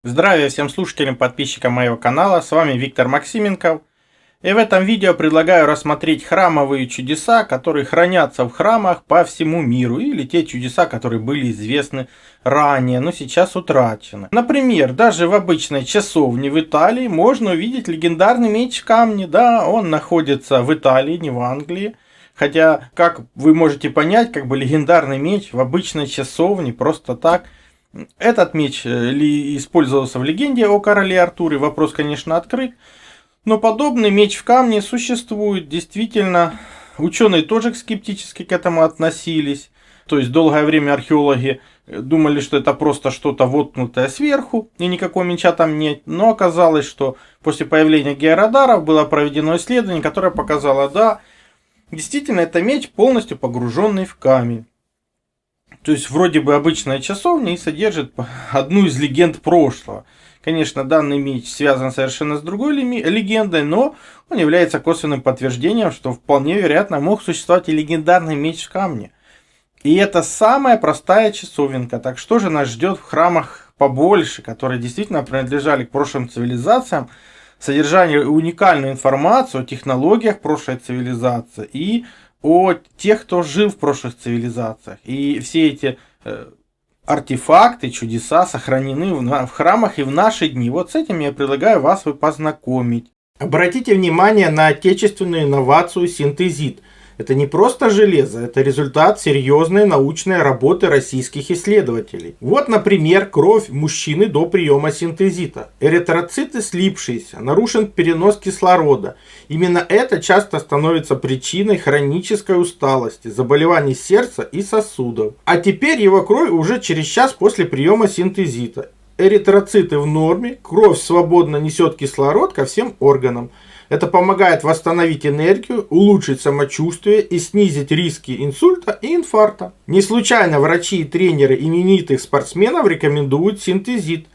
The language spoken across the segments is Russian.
Здравия всем слушателям, подписчикам моего канала, с вами Виктор Максименков. И в этом видео предлагаю рассмотреть храмовые чудеса, которые хранятся в храмах по всему миру, или те чудеса, которые были известны ранее, но сейчас утрачены. Например, даже в обычной часовне в Италии можно увидеть легендарный меч в камне. Да, он находится в Италии, не в Англии. Хотя, как вы можете понять, легендарный меч в обычной часовне просто так. Этот меч использовался в легенде о короле Артуре, вопрос, конечно, открыт. Но подобный меч в камне существует, действительно. Ученые тоже скептически к этому относились. То есть долгое время археологи думали, что это просто что-то воткнутое сверху, и никакого меча там нет. Но оказалось, что после появления георадаров было проведено исследование, которое показало, да, действительно, это меч, полностью погруженный в камень. То есть вроде бы обычная часовня и содержит одну из легенд прошлого. Конечно, данный меч связан совершенно с другой легендой, но он является косвенным подтверждением, что вполне вероятно мог существовать и легендарный меч в камне. И это самая простая часовенка. Так что же нас ждет в храмах побольше, которые действительно принадлежали к прошлым цивилизациям, содержали уникальную информацию о технологиях прошлой цивилизации и о тех, кто жил в прошлых цивилизациях. И все эти артефакты, чудеса сохранены в храмах и в наши дни. Вот с этим я предлагаю вас познакомить. Обратите внимание на отечественную инновацию синтезит. Это не просто железо, это результат серьезной научной работы российских исследователей. Вот, например, кровь мужчины до приема синтезита. Эритроциты слипшиеся, нарушен перенос кислорода. Именно это часто становится причиной хронической усталости, заболеваний сердца и сосудов. А теперь его кровь уже через час после приема синтезита. Эритроциты в норме, кровь свободно несет кислород ко всем органам. Это помогает восстановить энергию, улучшить самочувствие и снизить риски инсульта и инфаркта. Не случайно врачи и тренеры именитых спортсменов рекомендуют синтезит.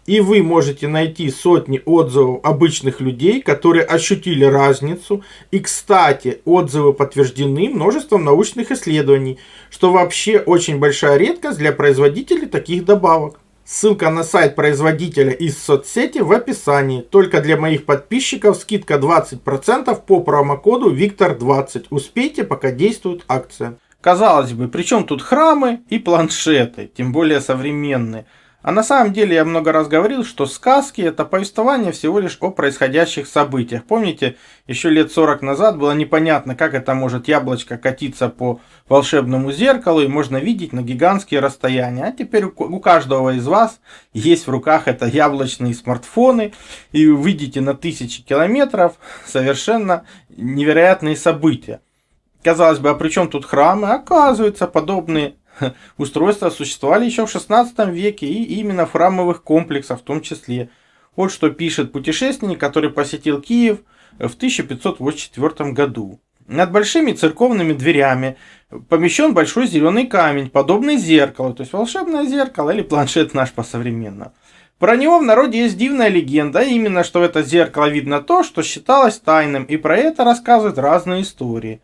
И вы можете найти сотни отзывов обычных людей, которые ощутили разницу. И, кстати, отзывы подтверждены множеством научных исследований, что вообще очень большая редкость для производителей таких добавок. Ссылка на сайт производителя из соцсети в описании. Только для моих подписчиков скидка 20% по промокоду Виктор20. Успейте, пока действует акция. Казалось бы, при чем тут храмы и планшеты, тем более современные? А на самом деле я много раз говорил, что сказки — это повествование всего лишь о происходящих событиях. Помните, еще лет 40 назад было непонятно, как это может яблочко катиться по волшебному зеркалу и можно видеть на гигантские расстояния. А теперь у каждого из вас есть в руках это яблочные смартфоны, и вы видите на тысячи километров совершенно невероятные события. Казалось бы, а при чем тут храмы? Оказывается, подобные устройства существовали еще в 16 веке и именно в храмовых комплексах в том числе. Вот что пишет путешественник, который посетил Киев в 1584 году. Над большими церковными дверями помещен большой зеленый камень, подобный зеркалу, то есть волшебное зеркало или планшет наш по-современному. Про него в народе есть дивная легенда, а именно, что в это зеркало видно то, что считалось тайным, и про это рассказывают разные истории.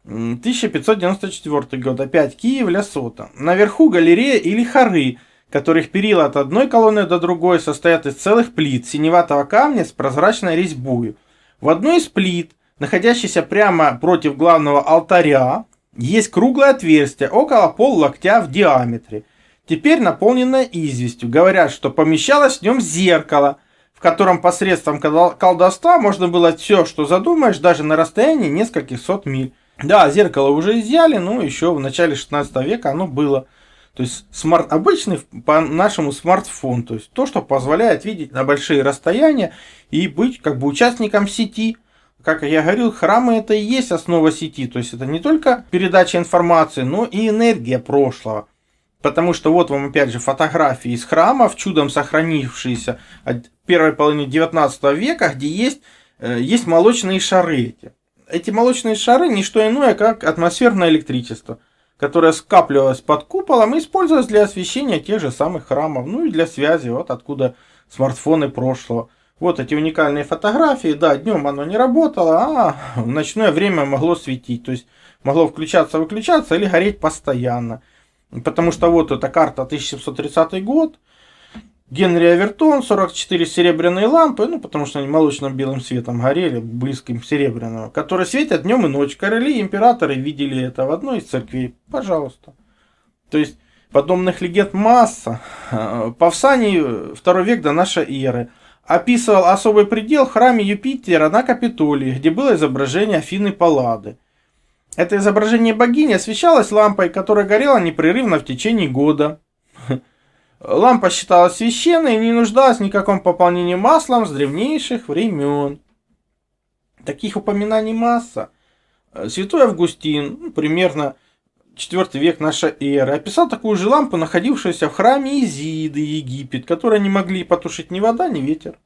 1594 год, опять Киев, Лясота. Наверху галерея или хоры, которых перила от одной колонны до другой состоят из целых плит синеватого камня с прозрачной резьбой. В одной из плит, находящейся прямо против главного алтаря, есть круглое отверстие, около пол-локтя в диаметре, теперь наполненное известью. Говорят, что помещалось в нем зеркало, в котором посредством колдовства можно было все, что задумаешь, даже на расстоянии нескольких сот миль. Да, зеркало уже изъяли, но еще в начале 16 века оно было. То есть обычный по-нашему смартфон. То есть то, что позволяет видеть на большие расстояния и быть участником сети. Как я говорил, храмы — это и есть основа сети. То есть это не только передача информации, но и энергия прошлого. Потому что вот вам опять же фотографии из храмов, чудом сохранившиеся от первой половины 19 века, где есть молочные шары. Эти молочные шары не что иное, как атмосферное электричество, которое скапливалось под куполом и использовалось для освещения тех же самых храмов, ну и для связи, вот откуда смартфоны прошлого. Вот эти уникальные фотографии, да, днем оно не работало, а в ночное время могло светить, то есть могло включаться-выключаться или гореть постоянно. Потому что вот эта карта 1730 год, Генри Авертон, 44 серебряные лампы, ну, потому что они молочно-белым светом горели, близким к серебряному, которые светят днем и ночью. Короли и императоры видели это в одной из церквей. Пожалуйста. То есть, подобных легенд масса. Павсаний, 2 век до нашей эры, описывал особый предел в храме Юпитера на Капитолии, где было изображение Афины Паллады. Это изображение богини освещалось лампой, которая горела непрерывно в течение года. Лампа считалась священной и не нуждалась в никаком пополнении маслом с древнейших времен. Таких упоминаний масса. Святой Августин, примерно 4 век нашей эры, описал такую же лампу, находившуюся в храме Изиды, Египет, которую не могли потушить ни вода, ни ветер.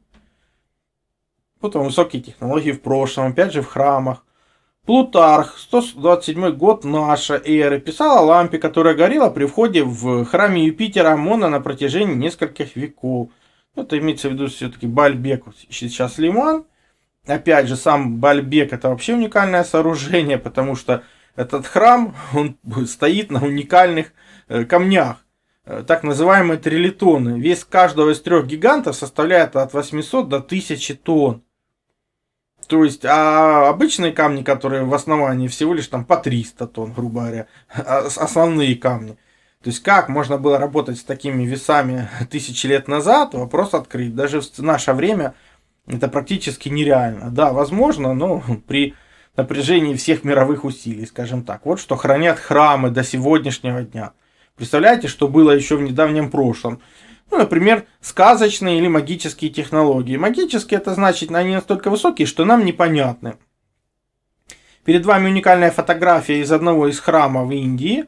Потом высокие технологии в прошлом, опять же в храмах. Плутарх, 127 год нашей эры, писал о лампе, которая горела при входе в храме Юпитера Амона на протяжении нескольких веков. Это имеется в виду все-таки Баальбек, сейчас Лиман. Опять же, сам Баальбек это вообще уникальное сооружение, потому что этот храм он стоит на уникальных камнях, так называемые трилитоны. Вес каждого из 3 гигантов составляет от 800 до 1000 тонн. То есть, а обычные камни, которые в основании всего лишь там по 300 тонн, грубо говоря, основные камни. То есть, как можно было работать с такими весами 1000 лет назад, вопрос открыт. Даже в наше время это практически нереально. Да, возможно, но при напряжении всех мировых усилий, скажем так. Вот что хранят храмы до сегодняшнего дня. Представляете, что было еще в недавнем прошлом? Ну, например, сказочные или магические технологии. Магические это значит, они настолько высокие, что нам непонятны. Перед вами уникальная фотография из одного из храмов в Индии.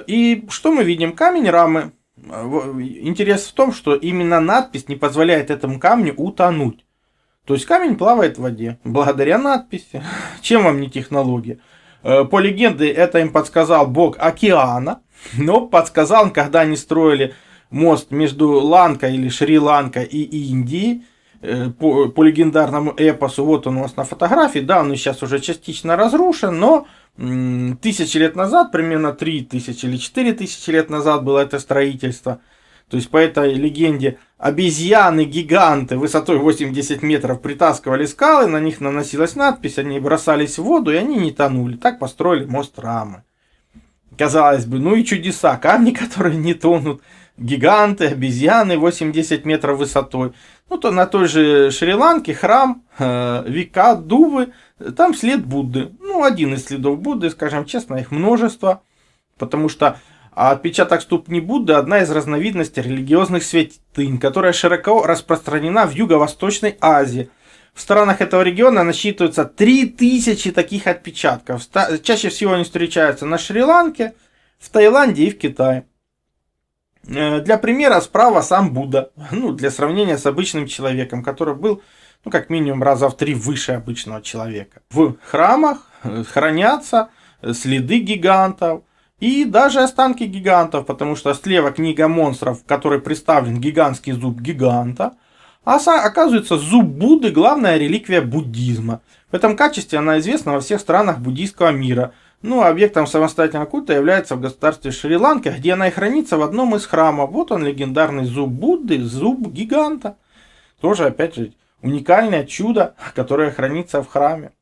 И что мы видим? Камень рамы. Интерес в том, что именно надпись не позволяет этому камню утонуть. То есть камень плавает в воде благодаря надписи. Чем вам не технология? По легенде, это им подсказал бог океана. Но подсказал он, когда они строили мост между Ланкой или Шри-Ланкой и Индией, по легендарному эпосу, вот он у нас на фотографии, да, он сейчас уже частично разрушен, но 1000 лет назад, примерно 3000 или 4000 лет назад было это строительство. То есть по этой легенде обезьяны-гиганты высотой 80 метров притаскивали скалы, на них наносилась надпись, они бросались в воду и они не тонули. Так построили мост Рамы. Казалось бы, ну и чудеса, камни, которые не тонут. Гиганты, обезьяны 8-10 метров высотой. Ну, то на той же Шри-Ланке храм Вика, Дувы, там след Будды. Ну, один из следов Будды, скажем честно, их множество. Потому что отпечаток ступни Будды одна из разновидностей религиозных святынь, которая широко распространена в Юго-Восточной Азии. В странах этого региона насчитывается 3000 таких отпечатков. Чаще всего они встречаются на Шри-Ланке, в Таиланде и в Китае. Для примера справа сам Будда, ну, для сравнения с обычным человеком, который был, ну, как минимум раза в 3 выше обычного человека. В храмах хранятся следы гигантов и даже останки гигантов, потому что слева книга монстров, в которой представлен гигантский зуб гиганта, а оказывается зуб Будды главная реликвия буддизма. В этом качестве она известна во всех странах буддийского мира. Ну, объектом самостоятельного культа является в государстве Шри-Ланка, где она и хранится в одном из храмов. Вот он, легендарный зуб Будды, зуб гиганта. Тоже, опять же, уникальное чудо, которое хранится в храме.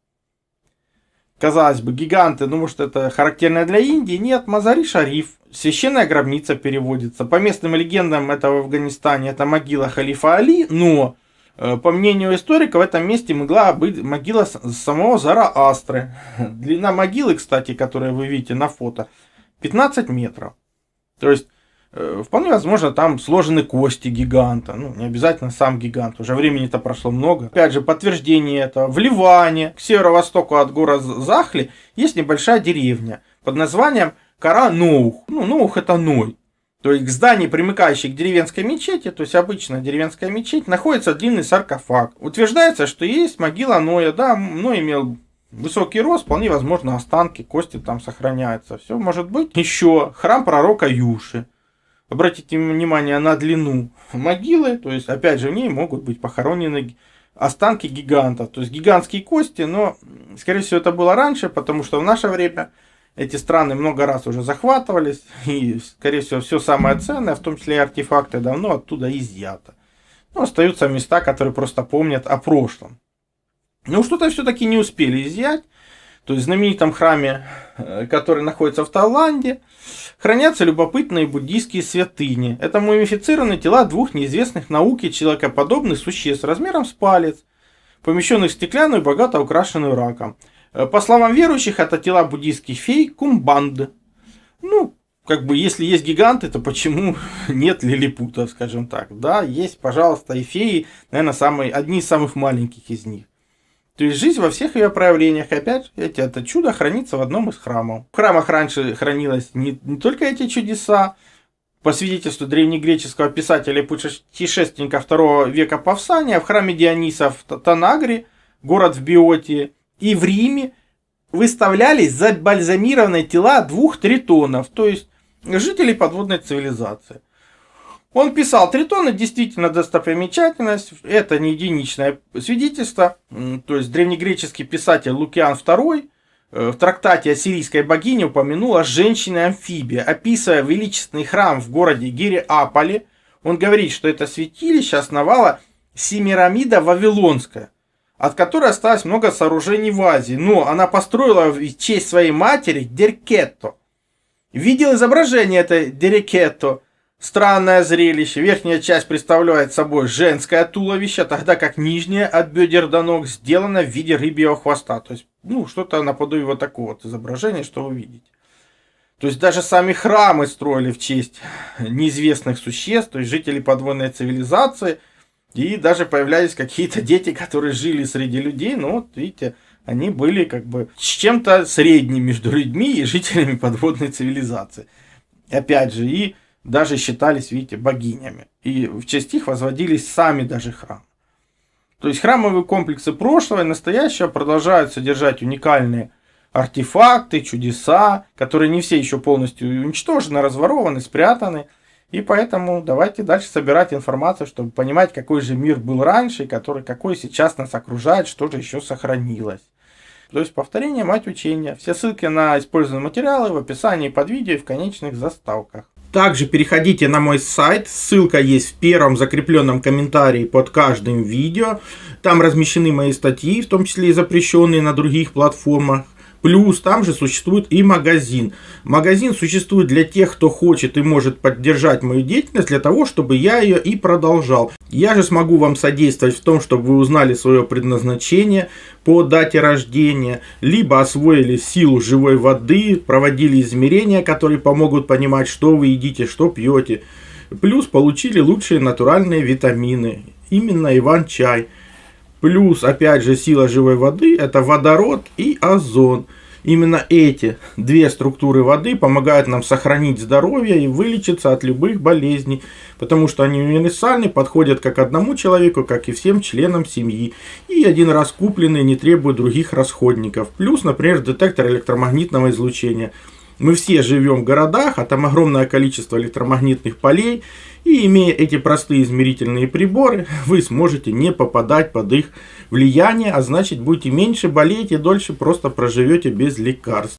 Казалось бы, гиганты, ну, может, это характерно для Индии? Нет, Мазари-Шариф. Священная гробница переводится. По местным легендам, это в Афганистане, это могила халифа Али, но... По мнению историков, в этом месте могла быть могила самого Зараастры. Длина могилы, кстати, которую вы видите на фото, 15 метров. То есть, вполне возможно, там сложены кости гиганта. Ну, не обязательно сам гигант. Уже времени-то прошло много. Опять же, подтверждение этого. В Ливане, к северо-востоку от города Захли, есть небольшая деревня под названием Кара-Ноух. Ну, Ноух это Ной. То есть к зданию, примыкающей к деревенской мечети, то есть обычная деревенская мечеть, находится длинный саркофаг. Утверждается, что есть могила Ноя. Да, Ной имел высокий рост, вполне возможно останки, кости там сохраняются. Все может быть. Еще храм пророка Юши. Обратите внимание на длину могилы, то есть опять же в ней могут быть похоронены останки гигантов. То есть гигантские кости, но скорее всего это было раньше, потому что в наше время эти страны много раз уже захватывались, и, скорее всего, все самое ценное, в том числе и артефакты, давно оттуда изъято. Но остаются места, которые просто помнят о прошлом. Но что-то все-таки не успели изъять. То есть в знаменитом храме, который находится в Таиланде, хранятся любопытные буддийские святыни. Это мумифицированные тела двух неизвестных науке человекоподобных существ размером с палец, помещенных в стеклянную, богато украшенную раком. По словам верующих, это тела буддийских фей Кумбанд. Ну, как бы, если есть гиганты, то почему нет лилипутов, скажем так. Да, есть, пожалуйста, и феи, наверное, одни из самых маленьких из них. То есть жизнь во всех ее проявлениях. И опять это чудо хранится в одном из храмов. В храмах раньше хранилось не только эти чудеса. По свидетельству древнегреческого писателя и путешественника 2 века Павсания, в храме Диониса в Танагре, город в Биотии, и в Риме выставлялись забальзамированные тела 2 тритонов, то есть жителей подводной цивилизации. Он писал, тритоны действительно достопримечательность, это не единичное свидетельство, то есть древнегреческий писатель Лукиан II в трактате о сирийской богине упомянул о женщине-амфибии, описывая величественный храм в городе Гиреаполе. Он говорит, что это святилище основала Семирамида Вавилонская, от которой осталось много сооружений в Азии, но она построила в честь своей матери Деркетто. Видел изображение этой Деркетто. Странное зрелище. Верхняя часть представляет собой женское туловище, тогда как нижняя от бедер до ног сделана в виде рыбьего хвоста. То есть, что-то наподобие вот такого вот изображения, что вы видите. То есть, даже сами храмы строили в честь неизвестных существ, то есть, жителей подводной цивилизации. И даже появлялись какие-то дети, которые жили среди людей. Но вот, видите, они были как бы с чем-то средним между людьми и жителями подводной цивилизации. Опять же, и даже считались, видите, богинями. И в честь их возводились сами даже храмы. То есть храмовые комплексы прошлого и настоящего продолжают содержать уникальные артефакты, чудеса, которые не все еще полностью уничтожены, разворованы, спрятаны. И поэтому давайте дальше собирать информацию, чтобы понимать, какой же мир был раньше, и какой сейчас нас окружает, что же еще сохранилось. То есть повторение мать учения. Все ссылки на использованные материалы в описании под видео и в конечных заставках. Также переходите на мой сайт, ссылка есть в первом закрепленном комментарии под каждым видео. Там размещены мои статьи, в том числе и запрещенные на других платформах. Плюс там же существует и магазин. Магазин существует для тех, кто хочет и может поддержать мою деятельность, для того, чтобы я ее и продолжал. Я же смогу вам содействовать в том, чтобы вы узнали свое предназначение по дате рождения, либо освоили силу живой воды, проводили измерения, которые помогут понимать, что вы едите, что пьете. Плюс получили лучшие натуральные витамины, именно Иван-чай. Плюс, опять же, сила живой воды – это водород и озон. Именно эти две структуры воды помогают нам сохранить здоровье и вылечиться от любых болезней, потому что они универсальны, подходят как одному человеку, как и всем членам семьи. И один раз купленные не требуют других расходников. Плюс, например, детектор электромагнитного излучения. Мы все живем в городах, а там огромное количество электромагнитных полей, и имея эти простые измерительные приборы, вы сможете не попадать под их влияние, а значит будете меньше болеть и дольше просто проживете без лекарств.